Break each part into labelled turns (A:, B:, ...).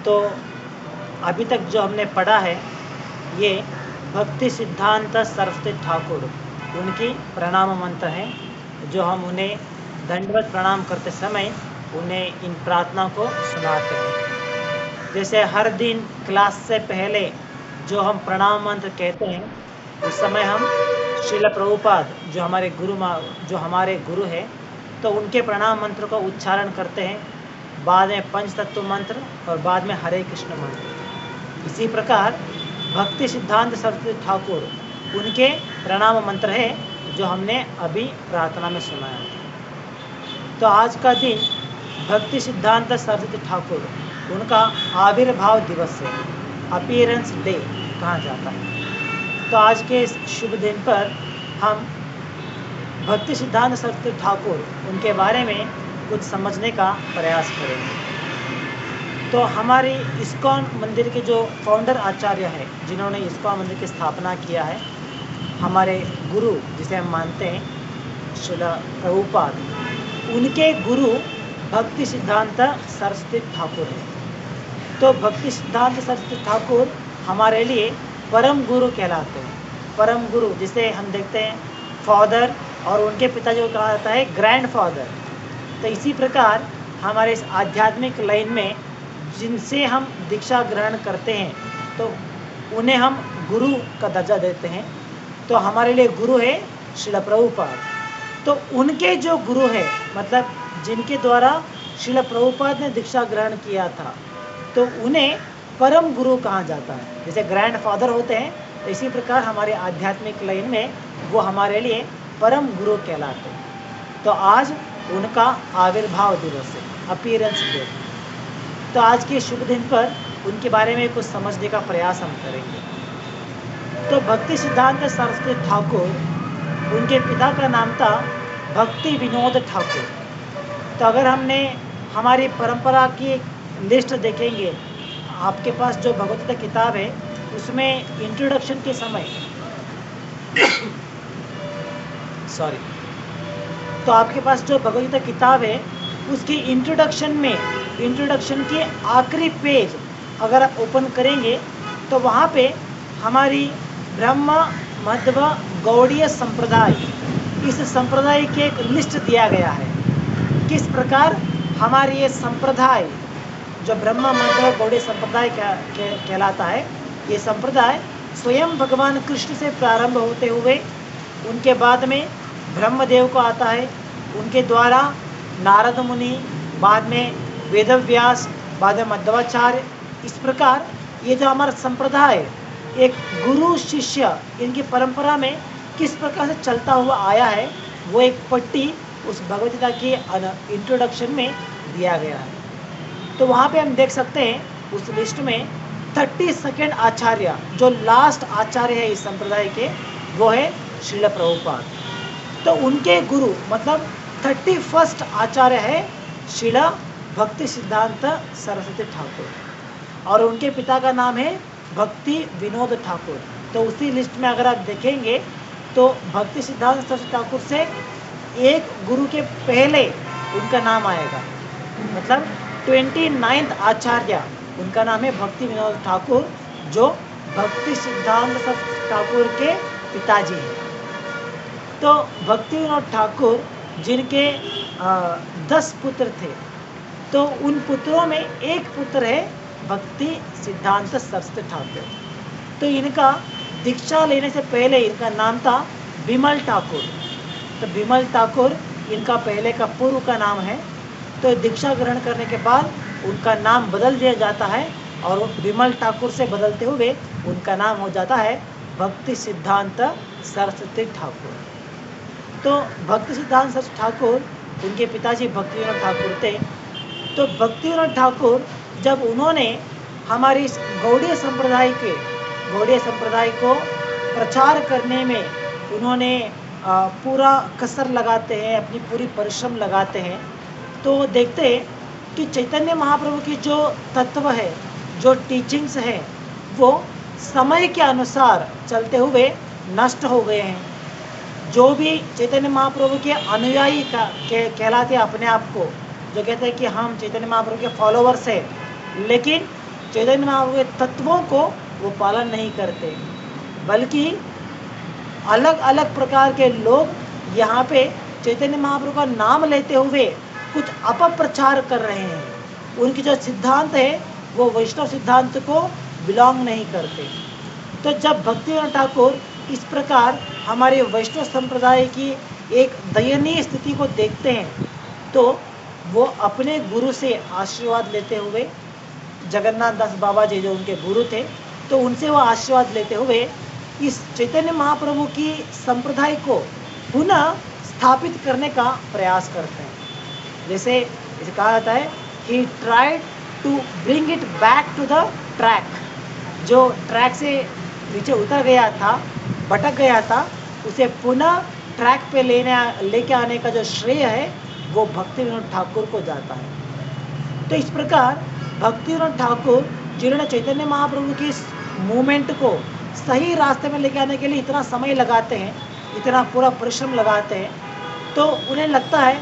A: तो अभी तक जो हमने पढ़ा है ये भक्ति सिद्धांत सरस्वती ठाकुर उनकी प्रणाम मंत्र हैं, जो हम उन्हें दंडवत प्रणाम करते समय उन्हें इन प्रार्थना को सुनाते हैं। जैसे हर दिन क्लास से पहले जो हम प्रणाम मंत्र कहते हैं, उस समय हम श्रील प्रभुपाद जो हमारे गुरु हैं, तो उनके प्रणाम मंत्र को उच्चारण करते हैं, बाद में पंचतत्व मंत्र और बाद में हरे कृष्ण मंत्र। इसी प्रकार भक्ति सिद्धांत सरस्वती ठाकुर उनके प्रणाम मंत्र है, जो हमने अभी प्रार्थना में सुनाया। तो आज का दिन भक्ति सिद्धांत सरस्वती ठाकुर उनका आविर्भाव दिवस है, अपीयरेंस डे कहा जाता है। तो आज के इस शुभ दिन पर हम भक्ति सिद्धांत सरस्वती ठाकुर उनके बारे में कुछ समझने का प्रयास करेंगे। तो हमारी इस्कॉन मंदिर के जो फाउंडर आचार्य हैं, जिन्होंने इस्कॉन मंदिर की स्थापना किया है, हमारे गुरु जिसे हम मानते हैं श्रील प्रभुपाद, उनके गुरु भक्ति सिद्धांत सरस्वती ठाकुर हैं। तो भक्ति सिद्धांत सरस्वती ठाकुर हमारे लिए परम गुरु कहलाते हैं। परम गुरु जिसे हम देखते हैं फादर, और उनके पिताजी को कहा जाता है ग्रैंड फादर। तो इसी प्रकार हमारे इस आध्यात्मिक लाइन में जिनसे हम दीक्षा ग्रहण करते हैं, तो उन्हें हम गुरु का दर्जा देते हैं। तो हमारे लिए गुरु है श्रील प्रभुपाद। तो उनके जो गुरु है, मतलब जिनके द्वारा श्रील प्रभुपाद ने दीक्षा ग्रहण किया था, तो उन्हें परम गुरु कहा जाता है। जैसे ग्रैंड फादर होते हैं, तो इसी प्रकार हमारे आध्यात्मिक लाइन में वो हमारे लिए परम गुरु कहलाते हैं। तो आज उनका आविर्भाव दिवस है, अपीयरेंस डे। तो आज के शुभ दिन पर उनके बारे में कुछ समझने का प्रयास हम करेंगे। तो भक्ति सिद्धांत सरस्वती ठाकुर, उनके पिता का नाम था भक्ति विनोद ठाकुर। तो अगर हमने हमारी परंपरा की लिस्ट देखेंगे, आपके पास जो भगवत किताब है उसमें इंट्रोडक्शन के समय तो आपके पास जो भगवत किताब है उसकी इंट्रोडक्शन के आखिरी पेज अगर आप ओपन करेंगे, तो वहाँ पे हमारी ब्रह्म मध्व गौड़ीय संप्रदाय, इस संप्रदाय की एक लिस्ट दिया गया है। किस प्रकार हमारी ये संप्रदाय जो ब्रह्म मध्व गौड़ीय संप्रदाय कहलाता है, ये संप्रदाय स्वयं भगवान कृष्ण से प्रारंभ होते हुए उनके बाद में ब्रह्मदेव को आता है, उनके द्वारा नारद मुनि, बाद में वेदव्यास, बाद में मध्वाचार्य। इस प्रकार ये जो हमारा संप्रदाय एक गुरु शिष्य इनकी परंपरा में किस प्रकार से चलता हुआ आया है, वो एक पट्टी उस भगवद गीता की इंट्रोडक्शन में दिया गया है। तो वहाँ पे हम देख सकते हैं उस लिस्ट में 32 आचार्य, जो लास्ट आचार्य है इस संप्रदाय के, वो है श्रील प्रभुपाद। तो उनके गुरु मतलब 31 आचार्य है श्रील भक्ति सिद्धांत सरस्वती ठाकुर, और उनके पिता का नाम है भक्ति विनोद ठाकुर। तो उसी लिस्ट में अगर आप देखेंगे तो भक्ति सिद्धांत सरस्वती ठाकुर से एक गुरु के पहले उनका नाम आएगा, मतलब 29 आचार्य उनका नाम है भक्ति विनोद ठाकुर, जो भक्ति सिद्धांत सरस्वती ठाकुर के पिताजी हैं। तो भक्ति विनोद ठाकुर जिनके 10 पुत्र थे, तो उन पुत्रों में एक पुत्र है भक्ति सिद्धांत सरस्वती ठाकुर। तो इनका दीक्षा लेने से पहले इनका नाम था विमल ठाकुर। तो विमल ठाकुर इनका पहले का पूर्व का नाम है। तो दीक्षा ग्रहण करने के बाद उनका नाम बदल दिया जाता है, और विमल ठाकुर से बदलते हुए उनका नाम हो जाता है भक्ति सिद्धांत सरस्वती ठाकुर। तो भक्ति सिद्धांत सरस्वती ठाकुर, उनके पिताजी भक्ति विनोद ठाकुर थे। तो भक्ति विनोद ठाकुर जब उन्होंने हमारी इस गौड़ीय संप्रदाय को प्रचार करने में उन्होंने पूरा कसर लगाते हैं, अपनी पूरी परिश्रम लगाते हैं, तो देखते हैं कि चैतन्य महाप्रभु की जो तत्व है, जो टीचिंग्स हैं, वो समय के अनुसार चलते हुए नष्ट हो गए हैं। जो भी चैतन्य महाप्रभु के अनुयायी कहलाते हैं अपने आप को, जो कहते हैं कि हम चैतन्य महाप्रभु के फॉलोअर्स हैं, लेकिन चैतन्य महाप्रभु के तत्वों को वो पालन नहीं करते, बल्कि अलग अलग प्रकार के लोग यहाँ पे चैतन्य महाप्रभु का नाम लेते हुए कुछ अपप्रचार कर रहे हैं। उनकी जो सिद्धांत है वो वैष्णव सिद्धांत को बिलोंग नहीं करते। तो जब भक्तिवेदांत ठाकुर इस प्रकार हमारे वैष्णव संप्रदाय की एक दयनीय स्थिति को देखते हैं, तो वो अपने गुरु से आशीर्वाद लेते हुए, जगन्नाथ दास बाबा जी जो उनके गुरु थे, तो उनसे वो आशीर्वाद लेते हुए इस चैतन्य महाप्रभु की संप्रदाय को पुनः स्थापित करने का प्रयास करते हैं। जैसे इसे कहा जाता है, he tried to bring it back to the track. जो ट्रैक से नीचे उतर गया था, भटक गया था, उसे पुनः ट्रैक पे लेके आने का जो श्रेय है वो भक्तिविनोद ठाकुर को जाता है। तो इस प्रकार भक्तिविनोद ठाकुर जिन्होंने चैतन्य महाप्रभु की इस मूवमेंट को सही रास्ते में लेके आने के लिए इतना समय लगाते हैं, इतना पूरा परिश्रम लगाते हैं, तो उन्हें लगता है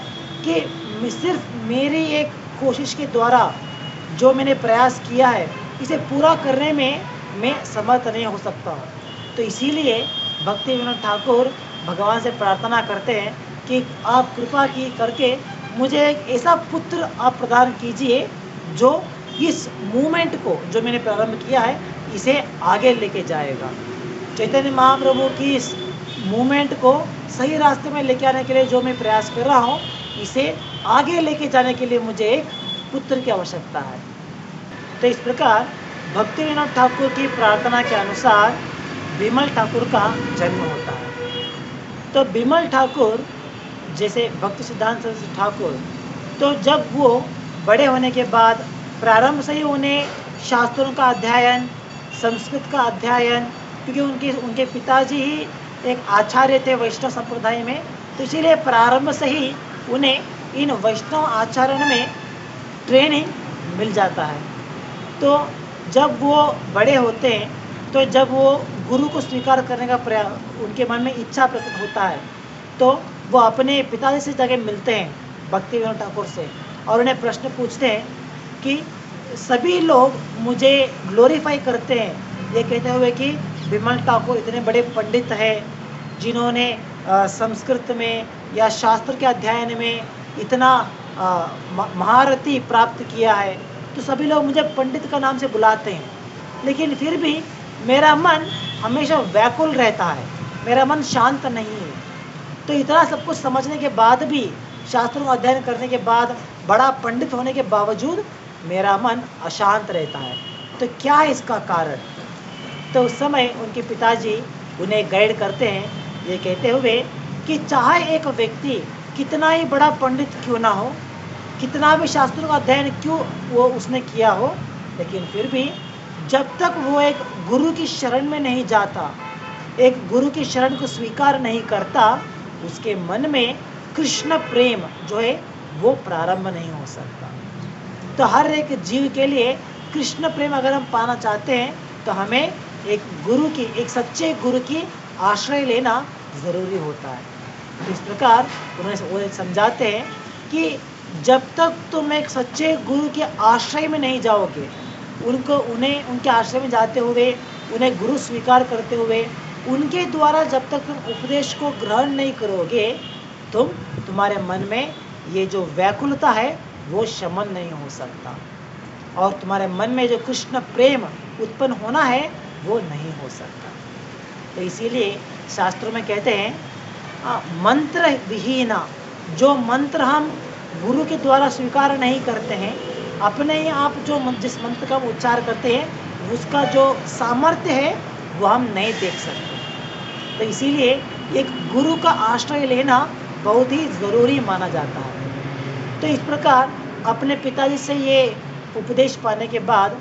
A: कि सिर्फ मेरी एक कोशिश के द्वारा जो मैंने प्रयास किया है इसे पूरा करने में मैं समर्थ नहीं हो सकता हूँ। तो इसीलिए भक्तिविनोद ठाकुर भगवान से प्रार्थना करते हैं कि आप कृपा की करके मुझे एक ऐसा पुत्र आप प्रदान कीजिए जो इस मूवमेंट को जो मैंने प्रारंभ किया है इसे आगे लेके जाएगा। चैतन्य महाप्रभु की इस मूवमेंट को सही रास्ते में लेके आने के लिए जो मैं प्रयास कर रहा हूँ, इसे आगे लेके जाने के लिए मुझे एक पुत्र की आवश्यकता है। तो इस प्रकार भक्तिविनोद ठाकुर की प्रार्थना के अनुसार बिमल ठाकुर का जन्म होता है। तो बिमल ठाकुर जैसे भक्ति सिद्धांत सरस्वती ठाकुर, तो जब वो बड़े होने के बाद प्रारंभ से ही उन्हें शास्त्रों का अध्ययन, संस्कृत का अध्ययन, क्योंकि उनके पिताजी ही एक आचार्य थे वैष्णव संप्रदाय में, तो इसीलिए प्रारंभ से ही उन्हें इन वैष्णव आचरण में ट्रेनिंग मिल जाता है। तो जब वो बड़े होते हैं, तो जब वो गुरु को स्वीकार करने का उनके मन में इच्छा प्रकट होता है, तो वो अपने पिताजी से जाके मिलते हैं भक्तिविनोद ठाकुर से, और उन्हें प्रश्न पूछते हैं कि सभी लोग मुझे ग्लोरीफाई करते हैं ये कहते हुए कि बिमल ठाकुर इतने बड़े पंडित हैं जिन्होंने संस्कृत में या शास्त्र के अध्ययन में इतना महारथी प्राप्त किया है, तो सभी लोग मुझे पंडित का नाम से बुलाते हैं, लेकिन फिर भी मेरा मन हमेशा व्याकुल रहता है, मेरा मन शांत नहीं है। तो इतना सब कुछ समझने के बाद भी, शास्त्रों का अध्ययन करने के बाद, बड़ा पंडित होने के बावजूद मेरा मन अशांत रहता है, तो क्या है इसका कारण? तो उस समय उनके पिताजी उन्हें गाइड करते हैं ये कहते हुए कि चाहे एक व्यक्ति कितना ही बड़ा पंडित क्यों ना हो, कितना भी शास्त्रों का अध्ययन क्यों वो उसने किया हो, लेकिन फिर भी जब तक वो एक गुरु की शरण में नहीं जाता, एक गुरु की शरण को स्वीकार नहीं करता, उसके मन में कृष्ण प्रेम जो है वो प्रारंभ नहीं हो सकता। तो हर एक जीव के लिए कृष्ण प्रेम अगर हम पाना चाहते हैं तो हमें एक गुरु की, एक सच्चे गुरु की आश्रय लेना ज़रूरी होता है। तो इस प्रकार उन्हें समझाते हैं कि जब तक तुम एक सच्चे गुरु के आश्रय में नहीं जाओगे, उनके आश्रय में जाते हुए, उन्हें गुरु स्वीकार करते हुए, उनके द्वारा जब तक तुम उपदेश को ग्रहण नहीं करोगे, तुम्हारे मन में ये जो व्याकुलता है वो शमन नहीं हो सकता, और तुम्हारे मन में जो कृष्ण प्रेम उत्पन्न होना है वो नहीं हो सकता। तो इसीलिए शास्त्रों में कहते हैं मंत्र विहीन, जो मंत्र हम गुरु के द्वारा स्वीकार नहीं करते हैं, अपने ही आप जिस मंत्र का उच्चार करते हैं उसका जो सामर्थ्य है वो हम नहीं देख सकते। तो इसीलिए एक गुरु का आश्रय लेना बहुत ही ज़रूरी माना जाता है। तो इस प्रकार अपने पिताजी से ये उपदेश पाने के बाद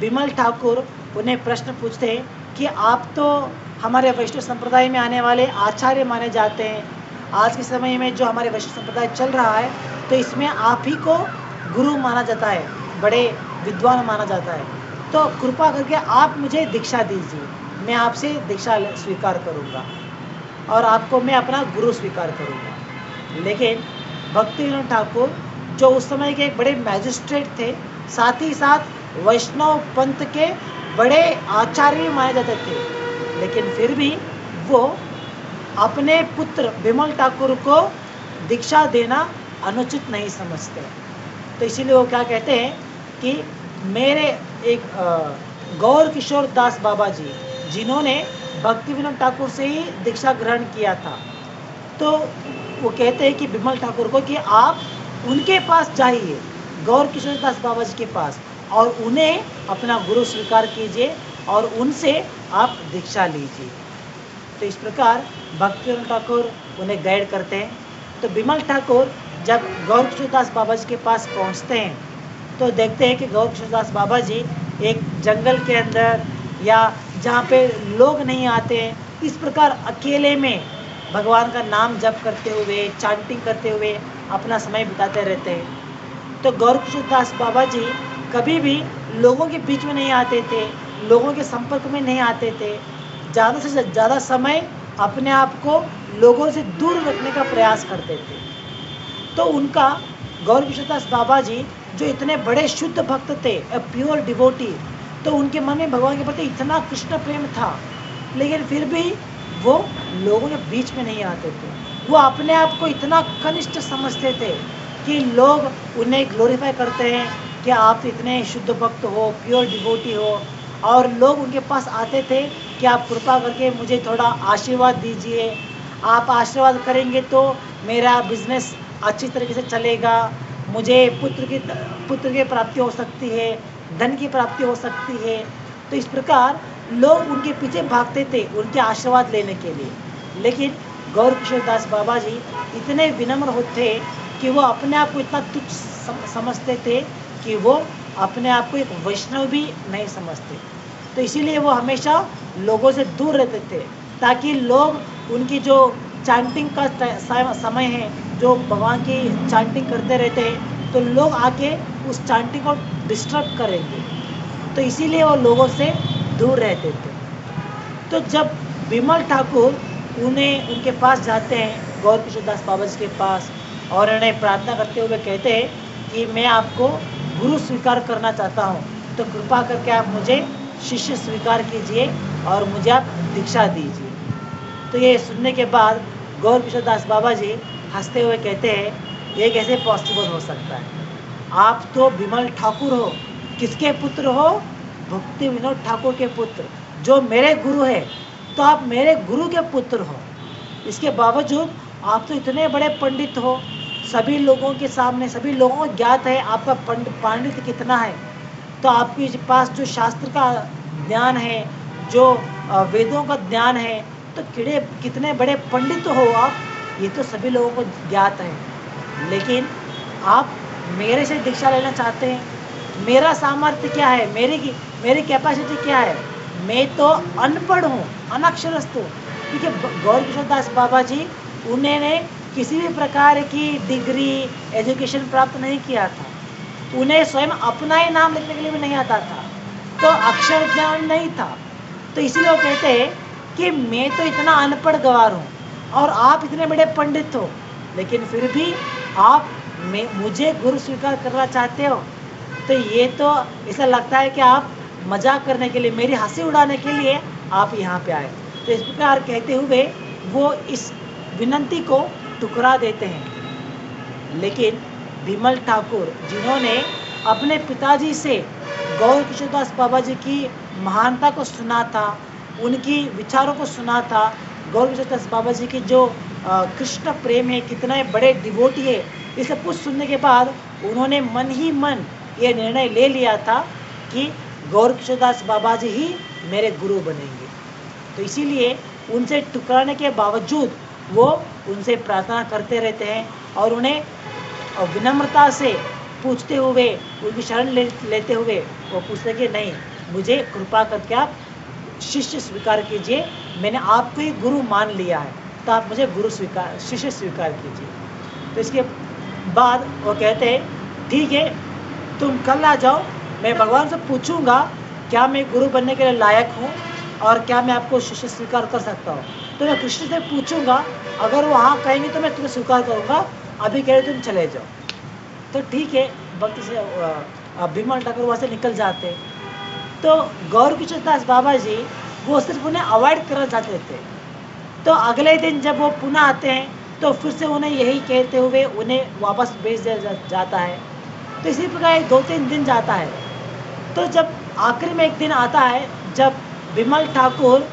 A: बिमल ठाकुर उन्हें प्रश्न पूछते हैं कि आप तो हमारे वैष्णव संप्रदाय में आने वाले आचार्य माने जाते हैं, आज के समय में जो हमारे वैष्णव संप्रदाय चल रहा है तो इसमें आप ही को गुरु माना जाता है, बड़े विद्वान माना जाता है, तो कृपा करके आप मुझे दीक्षा दीजिए, मैं आपसे दीक्षा स्वीकार करूँगा और आपको मैं अपना गुरु स्वीकार करूँगा। लेकिन भक्तिविनोद ठाकुर जो उस समय के एक बड़े मैजिस्ट्रेट थे, साथ ही साथ वैष्णव पंथ के बड़े आचार्य माने जाते थे, लेकिन फिर भी वो अपने पुत्र बिमल ठाकुर को दीक्षा देना अनुचित नहीं समझते। तो इसीलिए वो क्या कहते हैं कि मेरे एक गौर किशोर दास बाबा जी, जिन्होंने भक्ति विनोद ठाकुर से ही दीक्षा ग्रहण किया था, तो वो कहते हैं कि बिमल ठाकुर को कि आप उनके पास जाइए, गौर किशोर दास बाबा जी के पास, और उन्हें अपना गुरु स्वीकार कीजिए और उनसे आप दीक्षा लीजिए। तो इस प्रकार भक्ति विनोद ठाकुर उन्हें गाइड करते हैं। तो बिमल ठाकुर जब गौर किशोर दास बाबा जी के पास पहुंचते हैं तो देखते हैं कि गौर किशोर दास बाबा जी एक जंगल के अंदर या जहाँ पे लोग नहीं आते हैं, इस प्रकार अकेले में भगवान का नाम जप करते हुए, चांटिंग करते हुए अपना समय बिताते रहते हैं। तो गौर किशोर दास बाबा जी कभी भी लोगों के बीच में नहीं आते थे, लोगों के संपर्क में नहीं आते थे, ज़्यादा से ज़्यादा समय अपने आप को लोगों से दूर रखने का प्रयास करते थे। तो उनका गौर किशोर दास बाबा जी जो इतने बड़े शुद्ध भक्त थे, ए प्योर डिवोटी, तो उनके मन में भगवान के प्रति इतना कृष्ण प्रेम था, लेकिन फिर भी वो लोगों के बीच में नहीं आते थे। वो अपने आप को इतना कनिष्ठ समझते थे कि लोग उन्हें ग्लोरीफाई करते हैं कि आप इतने शुद्ध भक्त हो, प्योर डिवोटी हो, और लोग उनके पास आते थे कि आप कृपा करके मुझे थोड़ा आशीर्वाद दीजिए, आप आशीर्वाद करेंगे तो मेरा बिजनेस अच्छी तरीके से चलेगा, मुझे पुत्र की प्राप्ति हो सकती है, धन की प्राप्ति हो सकती है। तो इस प्रकार लोग उनके पीछे भागते थे उनके आशीर्वाद लेने के लिए। लेकिन गौर किशोर दास बाबा जी इतने विनम्र होते कि वो अपने आप को इतना तुच्छ समझते थे कि वो अपने आप को एक वैष्णव भी नहीं समझते। तो इसीलिए वो हमेशा लोगों से दूर रहते थे, ताकि लोग उनकी जो चांटिंग का समय है, जो भगवान की चांटिंग करते रहते हैं, तो लोग आके उस चांटिंग को डिस्टर्ब करेंगे, तो इसीलिए वो लोगों से दूर रहते थे। तो जब बिमल ठाकुर उनके पास जाते हैं, गौर किशोर दास बाबा जी के पास, और उन्हें प्रार्थना करते हुए कहते हैं कि मैं आपको गुरु स्वीकार करना चाहता हूँ, तो कृपा करके आप मुझे शिष्य स्वीकार कीजिए और मुझे आप दीक्षा दीजिए। तो ये सुनने के बाद गौर किशोर दास बाबा जी हंसते हुए कहते हैं, ये कैसे पॉसिबल हो सकता है, आप तो बिमल ठाकुर हो, किसके पुत्र हो? भक्ति विनोद ठाकुर के पुत्र, जो मेरे गुरु है, तो आप मेरे गुरु के पुत्र हो। इसके बावजूद आप तो इतने बड़े पंडित हो, सभी लोगों के सामने सभी लोगों को ज्ञात है आपका पांडित्य कितना है, तो आपके पास जो शास्त्र का ज्ञान है, जो वेदों का ज्ञान है, तो कितने बड़े पंडित हो आप, ये तो सभी लोगों को ज्ञात है। लेकिन आप मेरे से दीक्षा लेना चाहते हैं, मेरा सामर्थ्य क्या है, मेरी कैपेसिटी क्या है? मैं तो अनपढ़ हूँ, अनक्षरस्थ हूँ। क्योंकि गौर किशोर दास बाबा जी उन्होंने किसी भी प्रकार की डिग्री एजुकेशन प्राप्त नहीं किया था, उन्हें स्वयं अपना ही नाम लिखने के लिए भी नहीं आता था, तो अक्षर ज्ञान नहीं था। तो इसीलिए वो कहते हैं कि मैं तो इतना अनपढ़ गवार हूँ और आप इतने बड़े पंडित हो, लेकिन फिर भी आप मुझे गुरु स्वीकार करना चाहते हो। तो ये तो ऐसा लगता है कि आप मजाक करने के लिए, मेरी हंसी उड़ाने के लिए आप यहाँ पे आए। तो इस प्रकार कहते हुए वो इस विनंती को ठुकरा देते हैं। लेकिन बिमल ठाकुर, जिन्होंने अपने पिताजी से गौर किशोर दास बाबा जी की महानता को सुना था, उनकी विचारों को सुना था, गौर किशोर दास बाबा जी की जो कृष्ण प्रेम है, कितने बड़े डिवोटी है, ये सब कुछ सुनने के बाद उन्होंने मन ही मन ये निर्णय ले लिया था कि गौर किशोर दास बाबा जी ही मेरे गुरु बनेंगे। तो इसीलिए उनसे टकराने के बावजूद वो उनसे प्रार्थना करते रहते हैं और उन्हें विनम्रता से पूछते हुए, उनकी शरण लेते हुए वो पूछते कि नहीं, मुझे कृपा करके आप शिष्य स्वीकार कीजिए, मैंने आपको ही गुरु मान लिया है, तो आप मुझे शिष्य स्वीकार कीजिए। तो इसके बाद वो कहते हैं ठीक है, तुम कल आ जाओ, मैं भगवान से पूछूंगा क्या मैं गुरु बनने के लिए लायक हूँ और क्या मैं आपको शिष्य स्वीकार कर सकता हूँ। तो मैं कृष्ण से पूछूंगा, अगर वो हाँ कहेंगे तो मैं तुम्हें स्वीकार करूँगा, अभी कह रहे तुम चले जाओ। तो ठीक है, भक्त से बिमल ठाकुर वहाँ से निकल जाते। तो गौर किशोर दास बाबा जी वो सिर्फ उन्हें अवॉइड करना चाहते थे। तो अगले दिन जब वो पुनः आते हैं तो फिर से उन्हें यही कहते हुए उन्हें वापस भेज दिया जाता है। तो इसी प्रकार 2-3 दिन जाता है। तो जब आखिर में एक दिन आता है जब बिमल ठाकुर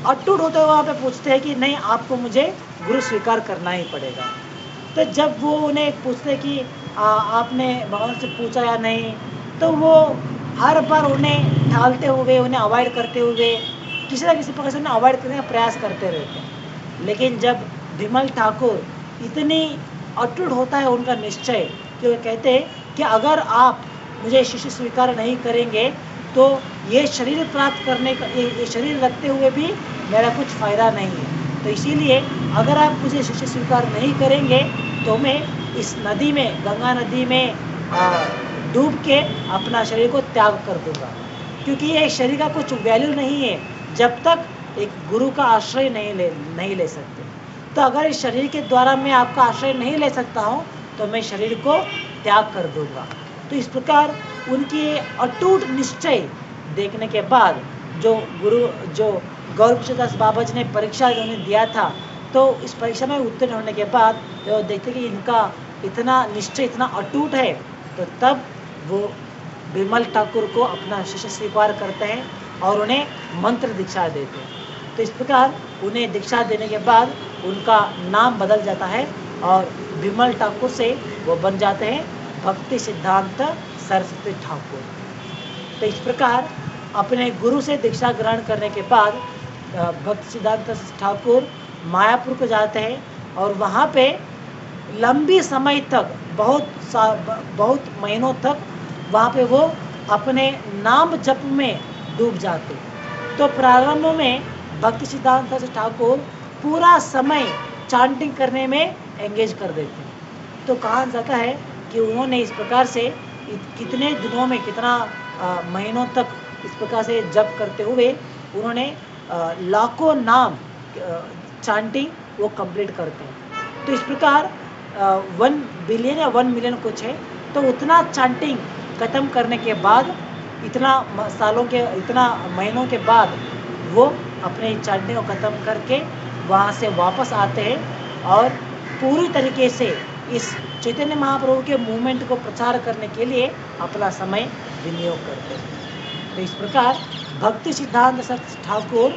A: अटूट होते हुए वहाँ पे पूछते हैं कि नहीं, आपको मुझे गुरु स्वीकार करना ही पड़ेगा। तो जब वो उन्हें पूछते कि आपने भगवान से पूछा या नहीं, तो वो हर बार उन्हें टालते हुए, उन्हें अवॉइड करते हुए, किसी न किसी प्रकार से उन्हें अवॉइड करने का प्रयास करते रहते हैं। लेकिन जब विमल ठाकुर इतनी अटूट होता है उनका निश्चय कि वो कहते हैं कि अगर आप मुझे शिष्य स्वीकार नहीं करेंगे तो ये शरीर प्राप्त करने का, ये शरीर रखते हुए भी मेरा कुछ फ़ायदा नहीं है। तो इसीलिए अगर आप मुझे शिष्य स्वीकार नहीं करेंगे तो मैं इस नदी में, गंगा नदी में डूब के अपना शरीर को त्याग कर दूंगा, क्योंकि ये शरीर का कुछ वैल्यू नहीं है जब तक एक गुरु का आश्रय नहीं ले सकते। तो अगर इस शरीर के द्वारा मैं आपका आश्रय नहीं ले सकता हूँ तो मैं शरीर को त्याग कर दूंगा। तो इस प्रकार उनकी अटूट निश्चय देखने के बाद जो गौर किशोर दास बाबा जी ने परीक्षा उन्हें दिया था, तो इस परीक्षा में उत्तीर्ण होने के बाद जो देखते कि इनका इतना निश्चय इतना अटूट है, तो तब वो बिमल ठाकुर को अपना शिष्य स्वीकार करते हैं और उन्हें मंत्र दीक्षा देते हैं। तो इस प्रकार उन्हें दीक्षा देने के बाद उनका नाम बदल जाता है और बिमल ठाकुर से वो बन जाते हैं भक्ति सिद्धांत सरस्वती ठाकुर। तो इस प्रकार अपने गुरु से दीक्षा ग्रहण करने के बाद भक्ति सिद्धांत ठाकुर मायापुर को जाते हैं और वहाँ पे लंबी समय तक, बहुत महीनों तक वहाँ पे वो अपने नाम जप में डूब जाते। तो प्रारंभ में भक्ति सिद्धांत ठाकुर पूरा समय चांटिंग करने में एंगेज कर देते। तो कहा जाता है कि उन्होंने इस प्रकार से कितने दिनों में, कितना महीनों तक इस प्रकार से जप करते हुए उन्होंने लाखों नाम चांटिंग वो कंप्लीट करते हैं। तो इस प्रकार 1 बिलियन या 1 मिलियन कुछ है। तो उतना चांटिंग ख़त्म करने के बाद, इतना महीनों के बाद वो अपने चांटिंग को ख़त्म करके वहाँ से वापस आते हैं और पूरी तरीके से इस चैतन्य महाप्रभु के मूवमेंट को प्रचार करने के लिए अपना समय विनियोग करते हैं। तो इस प्रकार भक्ति सिद्धांत सरस्वती ठाकुर,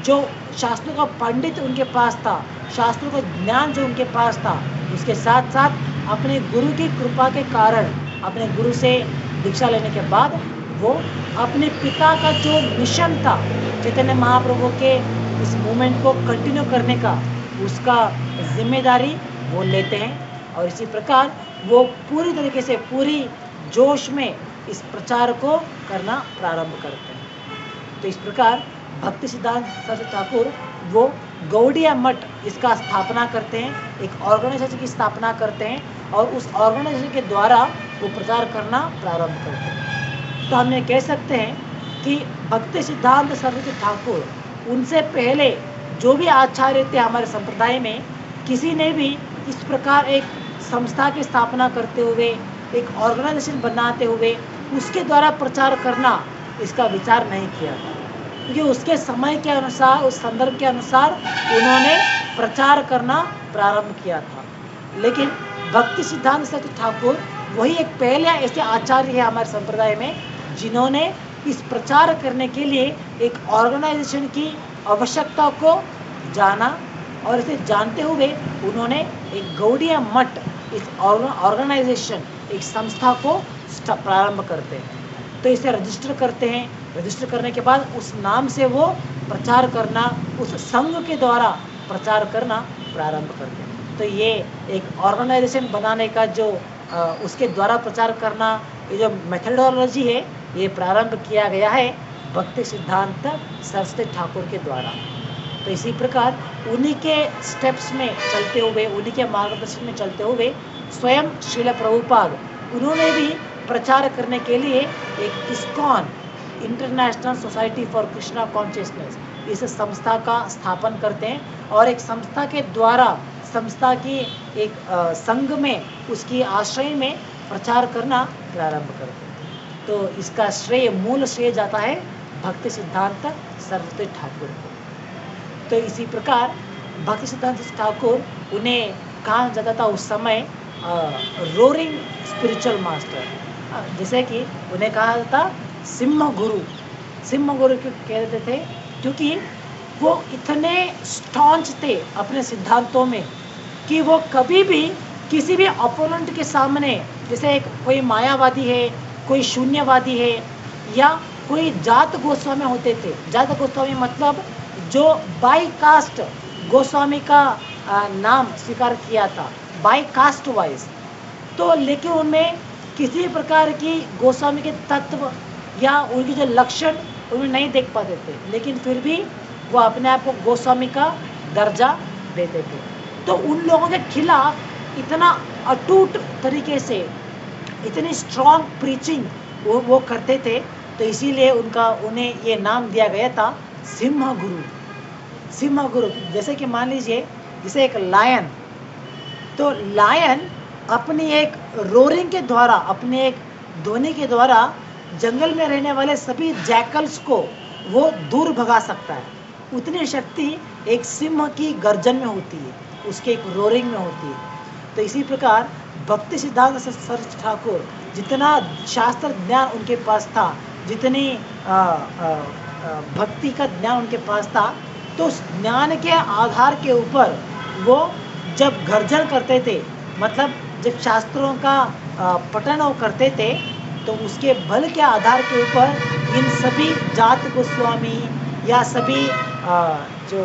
A: जो शास्त्रों का पंडित उनके पास था, शास्त्रों का ज्ञान जो उनके पास था, उसके साथ साथ अपने गुरु की कृपा के कारण, अपने गुरु से दीक्षा लेने के बाद वो अपने पिता का जो मिशन था चैतन्य महाप्रभु के इस मूवमेंट को कंटिन्यू करने का, उसका जिम्मेदारी वो लेते हैं और इसी प्रकार वो पूरी तरीके से, पूरी जोश में इस प्रचार को करना प्रारंभ करते हैं। तो इस प्रकार भक्ति सिद्धांत सरस्वती ठाकुर वो गौड़िया मठ इसका स्थापना करते हैं, एक ऑर्गेनाइजेशन की स्थापना करते हैं और उस ऑर्गेनाइजेशन के द्वारा वो प्रचार करना प्रारंभ करते हैं। तो हम ये कह सकते हैं कि भक्ति सिद्धांत सरस्वती ठाकुर, उनसे पहले जो भी आचार्य थे हमारे संप्रदाय में, किसी ने भी इस प्रकार एक संस्था की स्थापना करते हुए, एक ऑर्गेनाइजेशन बनाते हुए उसके द्वारा प्रचार करना, इसका विचार नहीं किया था, क्योंकि उसके समय के अनुसार, उस संदर्भ के अनुसार उन्होंने प्रचार करना प्रारंभ किया था। लेकिन भक्ति सिद्धांत सरस्वती ठाकुर वही एक पहले ऐसे आचार्य है हमारे संप्रदाय में जिन्होंने इस प्रचार करने के लिए एक ऑर्गेनाइजेशन की आवश्यकता को जाना और इसे जानते हुए उन्होंने एक गौड़िया मठ, इस ऑर्गेनाइजेशन, एक संस्था को प्रारंभ करते हैं। तो इसे रजिस्टर करते हैं। रजिस्टर करने के बाद उस नाम से वो प्रचार करना, उस संघ के द्वारा प्रचार करना प्रारंभ करते हैं। तो ये एक ऑर्गेनाइजेशन बनाने का जो उसके द्वारा प्रचार करना, ये जो मेथडोलॉजी है, ये प्रारंभ किया गया है भक्ति सिद्धांत सरस्वती ठाकुर के द्वारा। तो इसी प्रकार उन्हीं के स्टेप्स में चलते हुए, उन्हीं के मार्गदर्शन में चलते हुए स्वयं श्रील प्रभुपाद, उन्होंने भी प्रचार करने के लिए एक ISKCON, international society for Krishna consciousness, इस संस्था का स्थापन करते हैं और एक संस्था के द्वारा, संस्था की एक संघ में, उसकी आश्रय में प्रचार करना प्रारंभ करते हैं। तो इसका श्रेय, मूल श्रेय जाता है भक्ति सिद्धांत सरस्वती ठाकुर को। तो इसी प्रकार भक्ति सिद्धांत ठाकुर, उन्हें कहा जाता था उस समय रोरिंग स्पिरिचुअल मास्टर, जैसे कि उन्हें कहा जाता सिंह गुरु। सिंह गुरु क्यों कहते थे? क्योंकि वो इतने स्टॉन्च थे अपने सिद्धांतों में कि वो कभी भी किसी भी अपोनेंट के सामने, जैसे कोई मायावादी है, कोई शून्यवादी है, या कोई जात गोस्वामी होते थे। जात गोस्वामी मतलब जो बाई कास्ट गोस्वामी का नाम स्वीकार किया था, बाई कास्ट वाइज। तो लेकिन उनमें किसी प्रकार की गोस्वामी के तत्व या उनकी जो लक्षण उनमें नहीं देख पाते थे, लेकिन फिर भी वो अपने आप को गोस्वामी का दर्जा देते थे। तो उन लोगों के खिलाफ इतना अटूट तरीके से, इतनी स्ट्रॉन्ग प्रीचिंग वो करते थे, तो इसीलिए उन्हें ये नाम दिया गया था सिंह गुरु। सिंह गुरु, जैसे कि मान लीजिए जैसे एक लायन, तो लायन अपनी एक रोरिंग के द्वारा, अपने एक ध्वनि के द्वारा जंगल में रहने वाले सभी जैकल्स को वो दूर भगा सकता है। उतनी शक्ति एक सिंह की गर्जन में होती है, उसके एक रोरिंग में होती है। तो इसी प्रकार भक्ति सिद्धांत सरस्वती ठाकुर, जितना शास्त्र ज्ञान उनके पास था, जितनी भक्ति का ज्ञान उनके पास था, तो उस ज्ञान के आधार के ऊपर वो जब गर्जन करते थे, मतलब जब शास्त्रों का पठन वो करते थे, तो उसके बल के आधार के ऊपर इन सभी जात गोस्वामी या सभी जो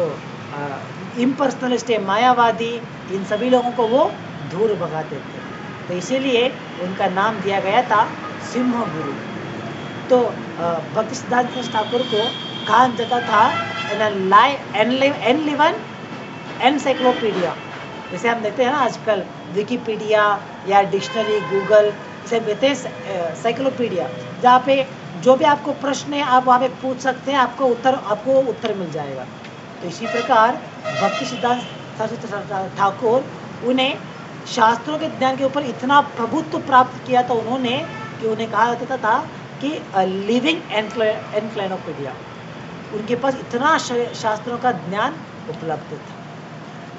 A: इम्पर्सनलिस्ट है, मायावादी, इन सभी लोगों को वो दूर भगाते थे। तो इसीलिए उनका नाम दिया गया था सिंह गुरु। तो भक्ति सिद्धांत ठाकुर को कहा जाता था एनलिवन एनसाइक्लोपीडिया। जैसे हम देखते हैं ना आजकल विकिपीडिया या डिक्शनरी, गूगल, इसे कहते हैं साइक्लोपीडिया, जहाँ पे जो भी आपको प्रश्न है आप वहाँ पे पूछ सकते हैं, आपको उत्तर मिल जाएगा। तो इसी प्रकार भक्ति सिद्धांत सरस्वती ठाकुर, उन्हें शास्त्रों के ज्ञान के ऊपर इतना प्रभुत्व प्राप्त किया था उन्होंने, कि उन्हें कहा जाता था कि लिविंग एनक्लाइनोपीडिया। उनके पास इतना शास्त्रों का ज्ञान उपलब्ध था।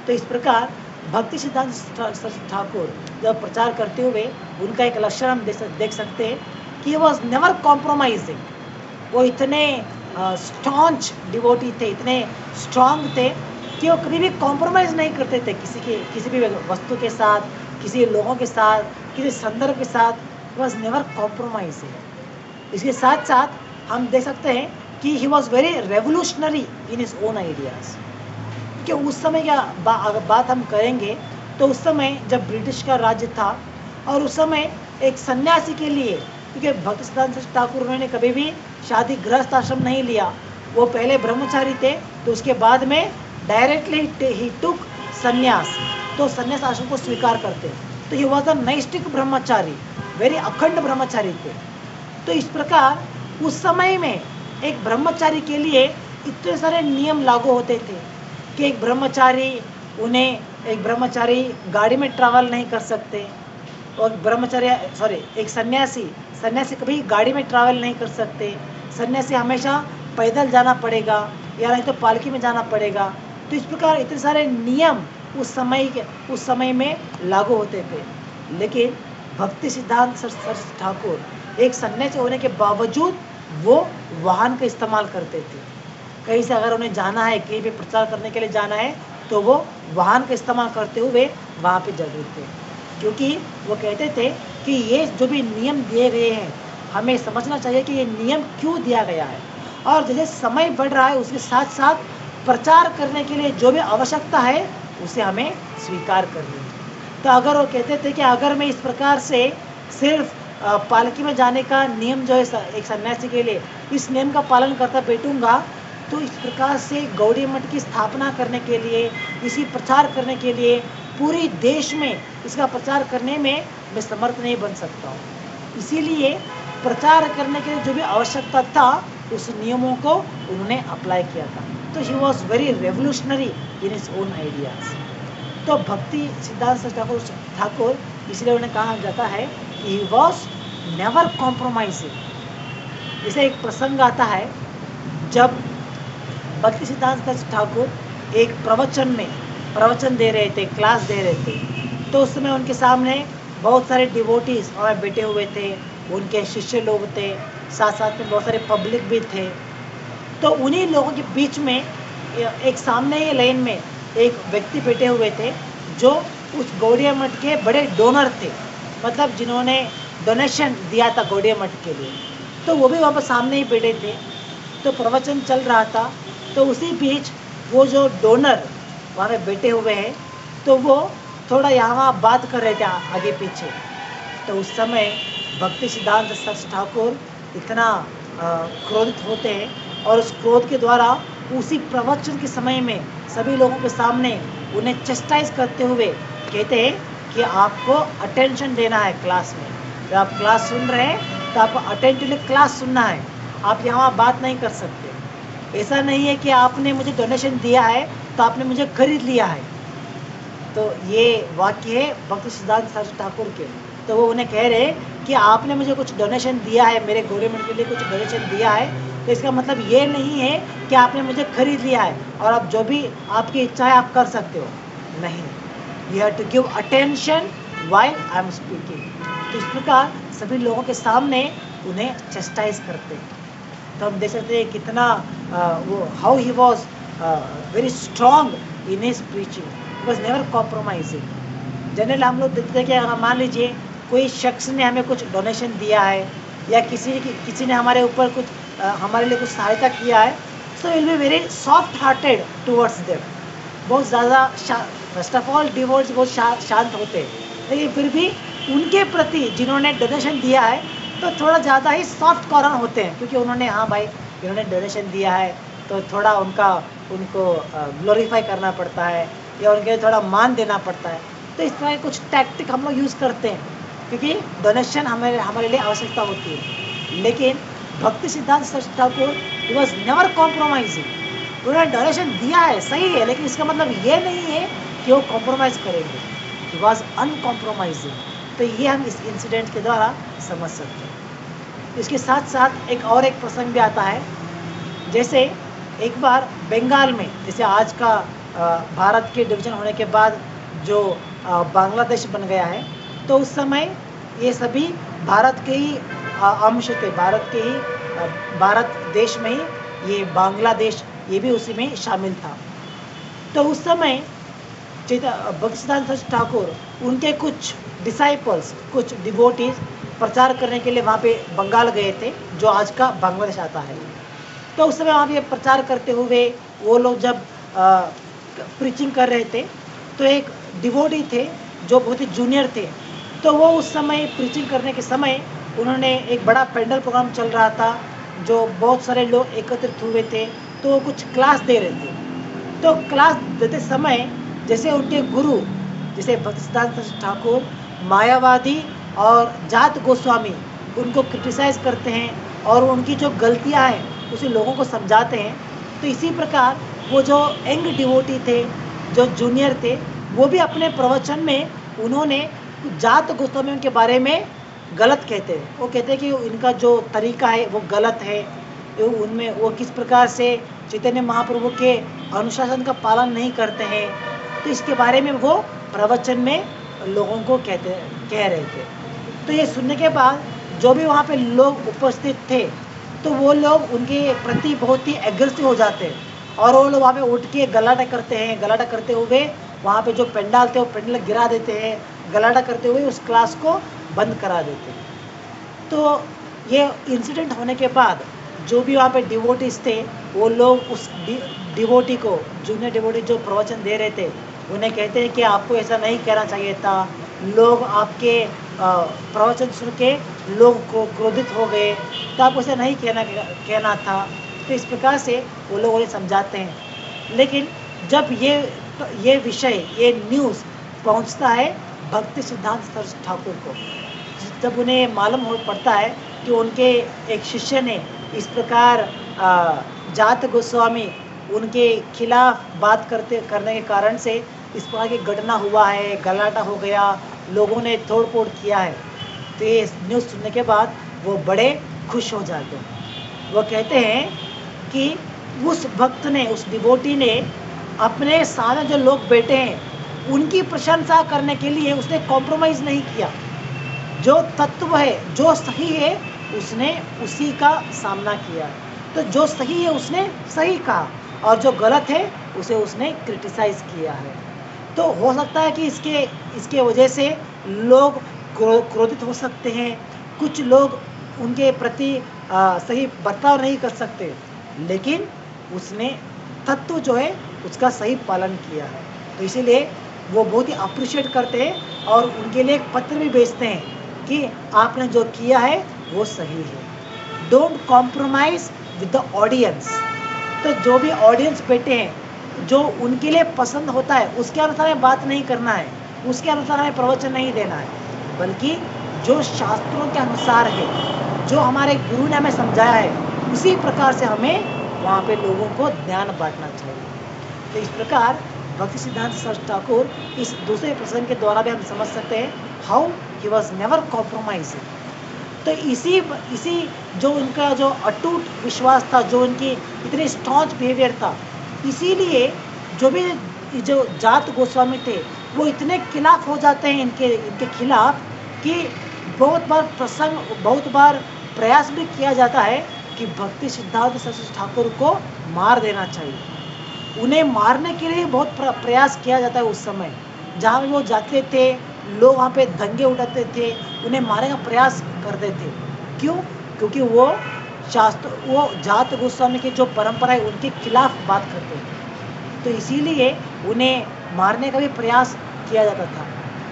A: तो इस प्रकार भक्ति सिद्धांत सरस्वती ठाकुर जब प्रचार करते हुए, उनका एक लक्षण हम देख सकते हैं कि वॉज नेवर कॉम्प्रोमाइजिंग। वो इतने स्टॉन्च डिवोटी थे, इतने स्ट्रांग थे कि वो कभी भी कॉम्प्रोमाइज नहीं करते थे किसी भी वस्तु के साथ, किसी लोगों के साथ, किसी संदर्भ के साथ। Was never compromising. इसके साथ साथ हम देख सकते हैं कि he was very revolutionary in his own ideas. कि उस समय क्या अगर बात हम करेंगे, तो उस समय जब ब्रिटिश का राज्य था, और उस समय एक सन्यासी के लिए, क्योंकि भक्ति सिद्धांत ठाकुर उन्होंने कभी भी शादी गृहस्थ आश्रम नहीं लिया, वो पहले ब्रह्मचारी थे, तो उसके बाद में डायरेक्टली ही टुक संन्यास, तो संन्यास आश्रम को स्वीकार करते। तो ये वॉज अ नैष्ठिक ब्रह्मचारी, वेरी अखंड ब्रह्मचारी थे। तो इस प्रकार उस समय में एक ब्रह्मचारी के लिए इतने सारे नियम लागू होते थे कि एक ब्रह्मचारी गाड़ी में ट्रैवल नहीं कर सकते, और एक सन्यासी कभी गाड़ी में ट्रैवल नहीं कर सकते। सन्यासी हमेशा पैदल जाना पड़ेगा, या नहीं तो पालकी में जाना पड़ेगा। तो इस प्रकार इतने सारे नियम उस समय में लागू होते थे। लेकिन भक्ति सिद्धांत सरस्वती ठाकुर एक सन्यासी होने के बावजूद वो वाहन का इस्तेमाल करते थे। कहीं से अगर उन्हें जाना है, कहीं पे प्रचार करने के लिए जाना है, तो वो वाहन का इस्तेमाल करते हुए वहाँ पे जाते थे, क्योंकि वो कहते थे कि ये जो भी नियम दिए गए हैं, हमें समझना चाहिए कि ये नियम क्यों दिया गया है, और जैसे समय बढ़ रहा है उसके साथ साथ प्रचार करने के लिए जो भी आवश्यकता है उसे हमें स्वीकार करनी है। तो अगर वो कहते थे कि अगर मैं इस प्रकार से सिर्फ पालकी में जाने का नियम जो है एक सन्यासी के लिए, इस नियम का पालन करता बैठूंगा, तो इस प्रकार से गौड़ी मठ की स्थापना करने के लिए, इसी प्रचार करने के लिए, पूरी देश में इसका प्रचार करने में मैं समर्थ नहीं बन सकता हूँ। इसीलिए प्रचार करने के लिए जो भी आवश्यकता था, उस नियमों को उन्होंने अप्लाई किया था। तो he was very revolutionary in his own ideas. तो भक्ति सिद्धांत ठाकुर इसलिए उन्हें कहा जाता है कि ही वॉज नेवर कॉम्प्रोमाइजिंग। जैसे एक प्रसंग आता है जब भक्ति सिद्धांत ठाकुर एक प्रवचन दे रहे थे, क्लास दे रहे थे। तो उस समय उनके सामने बहुत सारे डिवोटीज वहाँ बैठे हुए थे, उनके शिष्य लोग थे, साथ साथ में बहुत सारे पब्लिक भी थे। तो उन्हीं लोगों के बीच में एक सामने ही लाइन में एक व्यक्ति बैठे हुए थे जो उस गौड़िया मठ के बड़े डोनर थे, मतलब जिन्होंने डोनेशन दिया था गौड़िया मठ के लिए। तो वो भी वहाँ पर सामने ही बैठे थे। तो प्रवचन चल रहा था, तो उसी बीच वो जो डोनर वहाँ पे बैठे हुए हैं, तो वो थोड़ा यहाँ बात कर रहे थे आगे पीछे। तो उस समय भक्ति सिद्धांत सरस्वती ठाकुर इतना क्रोधित होते हैं और उस क्रोध के द्वारा उसी प्रवचन के समय में सभी लोगों के सामने उन्हें चेस्टाइज करते हुए कहते हैं कि आपको अटेंशन देना है क्लास में। जब आप क्लास सुन रहे हैं तो आपको अटेंटिवली क्लास सुनना है, आप यहाँ बात नहीं कर सकते। ऐसा नहीं है कि आपने मुझे डोनेशन दिया है तो आपने मुझे खरीद लिया है। तो ये वाक्य है भक्ति सिद्धांत सरस्वती ठाकुर के। तो वो उन्हें कह रहे हैं कि आपने मुझे कुछ डोनेशन दिया है, मेरे गवर्नमेंट के लिए कुछ डोनेशन दिया है, तो इसका मतलब ये नहीं है कि आपने मुझे खरीद लिया है और अब जो भी आपकी इच्छा है आप कर सकते हो। नहीं, you have to give attention while I am speaking. तो इस प्रकार सभी लोगों के सामने उन्हें चेस्टाइज करते हैं। तो हम देख सकते हैं कितना वो how he was very strong in his preaching, was never compromising. General हम लोग देखते हैं कि अगर मान लीजिए कोई शख्स ने हमें कुछ डोनेशन दिया है या किसी ने हमारे ऊपर कुछ हमारे लिए कुछ सहायता किया है, so will be very soft hearted towards them. बहुत ज़्यादा फर्स्ट ऑफ ऑल डिवोर्स बहुत शांत होते हैं, लेकिन फिर भी उनके प्रति जिन्होंने डोनेशन दिया है तो थोड़ा ज़्यादा ही सॉफ्ट कॉर्नर होते हैं, क्योंकि उन्होंने हाँ भाई इन्होंने डोनेशन दिया है तो थोड़ा उनको ग्लोरीफाई करना पड़ता है या उनके लिए थोड़ा मान देना पड़ता है। तो इस तरह के कुछ टैक्टिक हम लोग यूज़ करते हैं क्योंकि डोनेशन हमारे लिए आवश्यकता होती है। लेकिन भक्ति सिद्धांत Saraswati Thakur he was never compromising. उन्होंने डोनेशन दिया है, सही है, लेकिन इसका मतलब ये नहीं है कि वो कॉम्प्रोमाइज़ करेंगे। He was uncompromising. तो ये हम इस इंसिडेंट के द्वारा समझ सकते हैं। इसके साथ साथ एक प्रसंग भी आता है। जैसे एक बार बंगाल में, जैसे आज का भारत के डिवीजन होने के बाद जो बांग्लादेश बन गया है, तो उस समय ये सभी भारत के ही अंश थे, भारत देश में ही ये बांग्लादेश ये भी उसी में शामिल था। तो उस समय भक्ति सिद्धांत सरस्वती ठाकुर उनके कुछ डिसाइपल्स, कुछ डिवोटीज प्रचार करने के लिए वहाँ पे बंगाल गए थे, जो आज का बांग्लादेश आता है। तो उस समय वहाँ पे प्रचार करते हुए वो लोग जब प्रीचिंग कर रहे थे, तो एक डिवोटी थे जो बहुत ही जूनियर थे। तो वो उस समय प्रीचिंग करने के समय उन्होंने एक बड़ा पेंडल प्रोग्राम चल रहा था, जो बहुत सारे लोग एकत्रित हुए थे, तो वो कुछ क्लास दे रहे थे। तो क्लास देते समय जैसे उनके गुरु, जैसे भक्ति सिद्धांत सरस्वती ठाकुर मायावादी और जात गोस्वामी उनको क्रिटिसाइज करते हैं और उनकी जो गलतियां हैं उसे लोगों को समझाते हैं। तो इसी प्रकार वो जो यंग डिवोटी थे, जो जूनियर थे, वो भी अपने प्रवचन में उन्होंने जात गोस्वामी के बारे में गलत कहते हैं। वो कहते हैं कि इनका जो तरीका है वो गलत है, उनमें वो किस प्रकार से चैतन्य महाप्रभु के अनुशासन का पालन नहीं करते हैं। तो इसके बारे में वो प्रवचन में लोगों को कह रहे थे। तो ये सुनने के बाद जो भी वहाँ पे लोग उपस्थित थे, तो वो लोग उनके प्रति बहुत ही एग्रेसिव हो जाते हैं और वो लोग वहाँ पे उठ के गलाटा करते हैं। गलाटा करते हुए वहाँ पे जो पंडाल थे वो पंडाल गिरा देते हैं, गलाटा करते हुए उस क्लास को बंद करा देते हैं। तो ये इंसिडेंट होने के बाद जो भी वहाँ पे डिवोटीज थे, वो लोग उस डिवोटी को, जूनियर डिवोटी जो प्रवचन दे रहे थे, उन्हें कहते हैं कि आपको ऐसा नहीं कहना चाहिए था, लोग आपके प्रवचन सुन के लोग क्रोधित हो गए, तो आपको ऐसा नहीं कहना था। तो इस प्रकार से वो लोग उन्हें समझाते हैं। लेकिन जब ये विषय, ये न्यूज़ पहुंचता है भक्ति सिद्धांत सरस्वती ठाकुर को, जब उन्हें मालूम पड़ता है कि उनके एक शिष्य ने इस प्रकार जात गोस्वामी उनके खिलाफ बात करने के कारण से इस प्रकार की घटना हुआ है, गलाटा हो गया, लोगों ने तोड़ फोड़ किया है, तो ये न्यूज़ सुनने के बाद वो बड़े खुश हो जाते हैं। वो कहते हैं कि उस भक्त ने, उस डिवोटी ने अपने सामने जो लोग बैठे हैं उनकी प्रशंसा करने के लिए उसने कॉम्प्रोमाइज़ नहीं किया। जो तत्व है, जो सही है, उसने उसी का सामना किया। तो जो सही है उसने सही कहा और जो गलत है उसे उसने क्रिटिसाइज किया है। तो हो सकता है कि इसके वजह से लोग क्रोधित हो सकते हैं, कुछ लोग उनके प्रति सही बर्ताव नहीं कर सकते, लेकिन उसने तत्व जो है उसका सही पालन किया है। तो इसीलिए वो बहुत ही अप्रिशिएट करते हैं और उनके लिए एक पत्र भी भेजते हैं कि आपने जो किया है वो सही है। Don't compromise with the audience. तो जो भी ऑडियंस बैठे हैं, जो उनके लिए पसंद होता है उसके अनुसार हमें बात नहीं करना है, उसके अनुसार हमें प्रवचन नहीं देना है, बल्कि जो शास्त्रों के अनुसार है, जो हमारे गुरु ने हमें समझाया है, उसी प्रकार से हमें वहाँ पे लोगों को ज्ञान बांटना चाहिए। तो इस प्रकार भक्ति सिद्धांत सरस्वती ठाकुर इस दूसरे प्रसंग के द्वारा भी हम समझ सकते हैं how he was never compromising. तो इसी जो उनका जो अटूट विश्वास था, जो उनकी इतनी स्टॉन्च बिहेवियर था, इसीलिए जो जात गोस्वामी थे वो इतने खिलाफ हो जाते हैं इनके खिलाफ कि बहुत बार प्रयास भी किया जाता है कि भक्ति सिद्धांत सरस्वती ठाकुर को मार देना चाहिए। उन्हें मारने के लिए बहुत प्रयास किया जाता है। उस समय जहाँ भी वो जाते थे, लोग वहाँ पे दंगे उठाते थे, उन्हें मारने का प्रयास करते थे। क्यों? क्योंकि वो जात गोस्वामी की जो परंपरा है उनके खिलाफ बात करते थे। तो इसीलिए उन्हें मारने का भी प्रयास किया जाता था।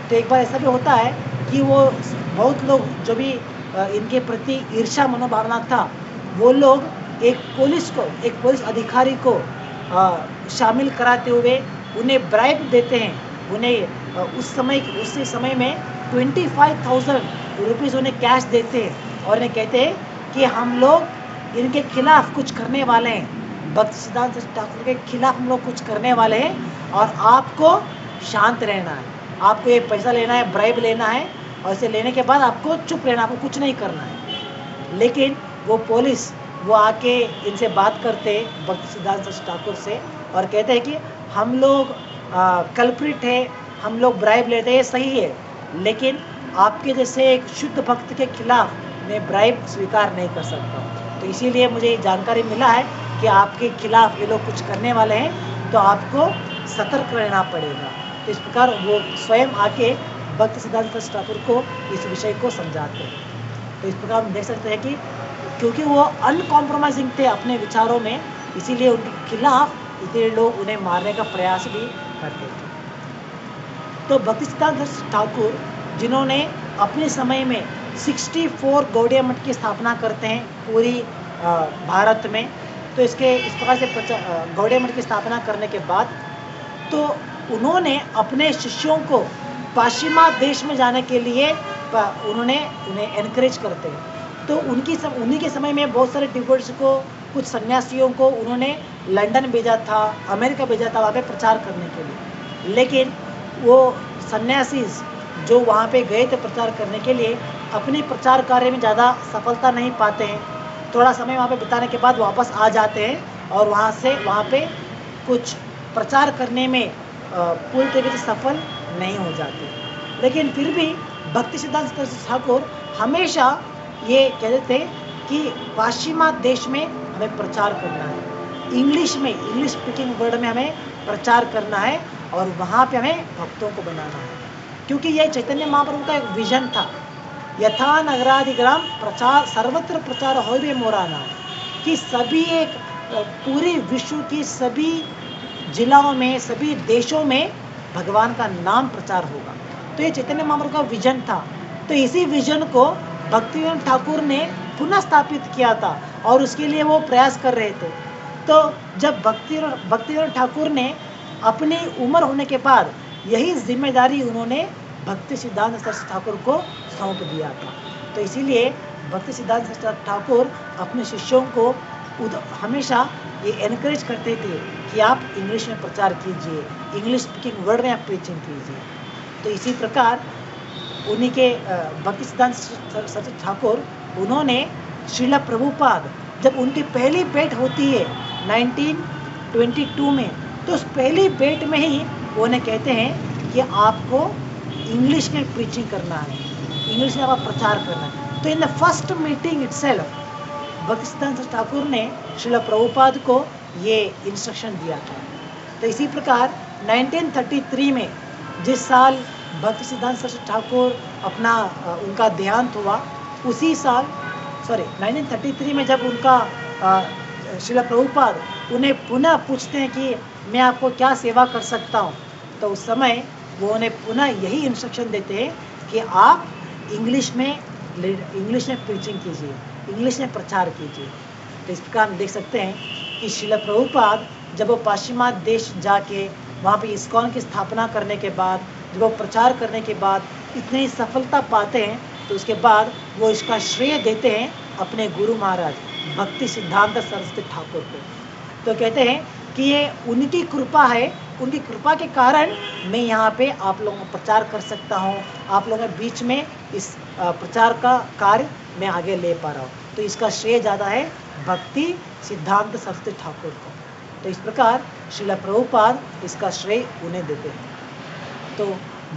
A: तो एक बार ऐसा भी होता है कि वो बहुत लोग जो भी इनके प्रति ईर्ष्या मनोभावना था, वो लोग एक पुलिस अधिकारी को शामिल कराते हुए उन्हें ब्राइब देते हैं। उन्हें उस समय में 25,000 रुपीज़ उन्हें कैश देते हैं और उन्हें कहते हैं कि हम लोग इनके खिलाफ कुछ करने वाले हैं, भक्ति सिद्धांत ठाकुर के खिलाफ हम लोग कुछ करने वाले हैं और आपको शांत रहना है, आपको ये पैसा लेना है, ब्राइब लेना है और इसे लेने के बाद आपको चुप रहना, आपको कुछ नहीं करना है। लेकिन वो पुलिस वो आके इनसे बात करते भक्ति सिद्धांत ठाकुर से और कहते हैं कि हम लोग कल्प्रिट है, हम लोग ब्राइब लेते हैं, ये सही है, लेकिन आपके जैसे एक शुद्ध भक्त के खिलाफ मैं ब्राइब स्वीकार नहीं कर सकता। तो इसीलिए मुझे जानकारी मिला है कि आपके खिलाफ ये लोग कुछ करने वाले हैं, तो आपको सतर्क रहना पड़ेगा। तो इस प्रकार वो स्वयं आके भक्ति सिद्धांत ठाकुर को इस विषय को समझाते हैं। तो इस प्रकार हम देख सकते हैं कि क्योंकि वो अनकॉम्प्रोमाइजिंग थे अपने विचारों में, इसीलिए उनके खिलाफ इतने लोग उन्हें मारने का प्रयास भी करते थे। तो भक्ति सिद्धांत ठाकुर जिन्होंने अपने समय में 64 गौड़िया मठ की स्थापना करते हैं पूरी भारत में। तो इस प्रकार से गौड़िया मठ की स्थापना करने के बाद तो उन्होंने अपने शिष्यों को पाश्चिमात्य देश में जाने के लिए उन्हें एनकरेज करते हैं। तो उन्हीं के समय में बहुत सारे डिवोटीज को, कुछ सन्यासियों को उन्होंने लंदन भेजा था, अमेरिका भेजा था वहाँ पे प्रचार करने के लिए। लेकिन वो सन्यासी जो वहाँ पे गए थे प्रचार करने के लिए, अपने प्रचार कार्य में ज़्यादा सफलता नहीं पाते हैं। थोड़ा समय वहाँ पे बिताने के बाद वापस आ जाते हैं और वहाँ पे कुछ प्रचार करने में पूरी तरीके से सफल नहीं हो जाते। लेकिन फिर भी भक्ति सिद्धांत ठाकुर हमेशा ये कहते थे कि पाश्चिमात्य देश में हमें प्रचार करना है, इंग्लिश स्पीकिंग वर्ल्ड में हमें प्रचार करना है और वहाँ पे हमें भक्तों को बनाना है। क्योंकि यह चैतन्य महाप्रभु का एक विजन था, यथा नगरादिग्राम प्रचार सर्वत्र प्रचार हो भी मोराना, कि सभी एक पूरे विश्व की सभी जिलाओं में, सभी देशों में भगवान का नाम प्रचार होगा। तो ये चैतन्य महाप्रभु का विजन था। तो इसी विजन को भक्तिवेदांत ठाकुर ने पुनः स्थापित किया था और उसके लिए वो प्रयास कर रहे थे। तो जब भक्तिवेदांत ठाकुर ने अपनी उम्र होने के बाद यही जिम्मेदारी उन्होंने भक्ति सिद्धांत सरस्वती ठाकुर को सौंप दिया था। तो इसीलिए भक्ति सिद्धांत सरस्वती ठाकुर अपने शिष्यों को हमेशा ये एनकरेज करते थे कि आप इंग्लिश में प्रचार कीजिए, इंग्लिश स्पीकिंग वर्ल्ड में आप प्रीचिंग कीजिए। तो इसी प्रकार उन्हीं के भक्ति सिद्धांत सरस्वती ठाकुर उन्होंने श्रील प्रभुपाद जब उनकी पहली बेट होती है 1922 में, तो उस पहली बेट में ही वो उन्हें कहते हैं कि आपको इंग्लिश में प्रीचिंग करना है, इंग्लिश में आपका प्रचार करना है। तो in the first meeting itself Bhaktisiddhanta Thakur ने श्रील प्रभुपाद को ये इंस्ट्रक्शन दिया था। तो इसी प्रकार 1933 में जिस साल भक्तिसिद्धांत सरस्वती ठाकुर अपना उनका देहांत हुआ, उसी साल 1933 में जब उनका श्रील प्रभुपाद उन्हें पुनः पूछते हैं कि मैं आपको क्या सेवा कर सकता हूँ, तो उस समय वो उन्हें पुनः यही इंस्ट्रक्शन देते हैं कि आप इंग्लिश में प्रीचिंग कीजिए, इंग्लिश में प्रचार कीजिए। तो इस प्रकार हम देख सकते हैं कि श्रील प्रभुपाद जब वो पाश्चिमात्य देश जाके वहाँ पे इस्कॉन की स्थापना करने के बाद, जब वो प्रचार करने के बाद इतनी सफलता पाते हैं, तो उसके बाद वो इसका श्रेय देते हैं अपने गुरु महाराज भक्ति सिद्धांत सरस्वती ठाकुर को। तो कहते हैं कि ये उनकी कृपा है, उनकी कृपा के कारण मैं यहाँ पे आप लोगों को प्रचार कर सकता हूँ, आप लोगों के बीच में इस प्रचार का कार्य मैं आगे ले पा रहा हूँ। तो इसका श्रेय ज़्यादा है भक्ति सिद्धांत सरस्वती ठाकुर को। तो इस प्रकार श्रील प्रभुपाद इसका श्रेय उन्हें देते हैं। तो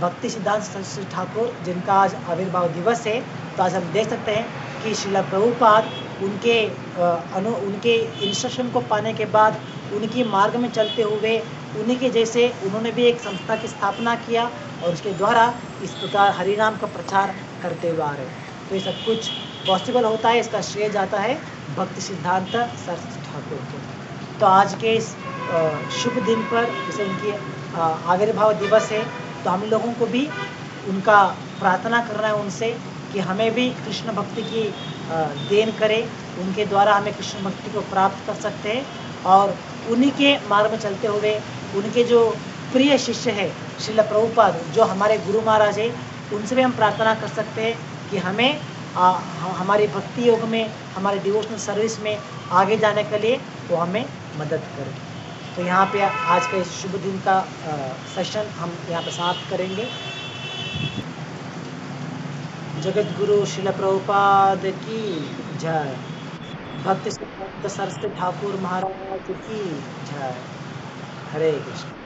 A: भक्ति सिद्धांत सरस्वती ठाकुर जिनका आज आविर्भाव दिवस है, तो आज हम देख सकते हैं कि श्रील प्रभुपाद उनके इंस्ट्रक्शन को पाने के बाद उनकी मार्ग में चलते हुए उन्हीं के जैसे उन्होंने भी एक संस्था की स्थापना किया और उसके द्वारा इस प्रकार हरिनाम का प्रचार करते हुए आ रहे हैं। तो ये सब कुछ पॉसिबल होता है, इसका श्रेय जाता है भक्ति सिद्धांत सरस्वती ठाकुर को। तो आज के इस शुभ दिन पर जैसे उनकी आविर्भाव दिवस है, तो हम लोगों को भी उनका प्रार्थना करना है उनसे कि हमें भी कृष्ण भक्ति की देन करें, उनके द्वारा हमें कृष्ण भक्ति को प्राप्त कर सकते हैं। और उन्हीं के मार्ग में चलते हुए उनके जो प्रिय शिष्य है श्रील प्रभुपाद, जो हमारे गुरु महाराज है, उनसे भी हम प्रार्थना कर सकते हैं कि हमें हमारी भक्ति योग में, हमारे डिवोशनल सर्विस में आगे जाने के लिए वो हमें मदद करें। तो यहाँ पे आज के शुभ दिन का सेशन हम यहाँ पे समाप्त करेंगे। जगत गुरु श्रील प्रभुपाद की जय। भक्ति सिद्धांत सरस्वती ठाकुर महाराज की जय। हरे कृष्ण।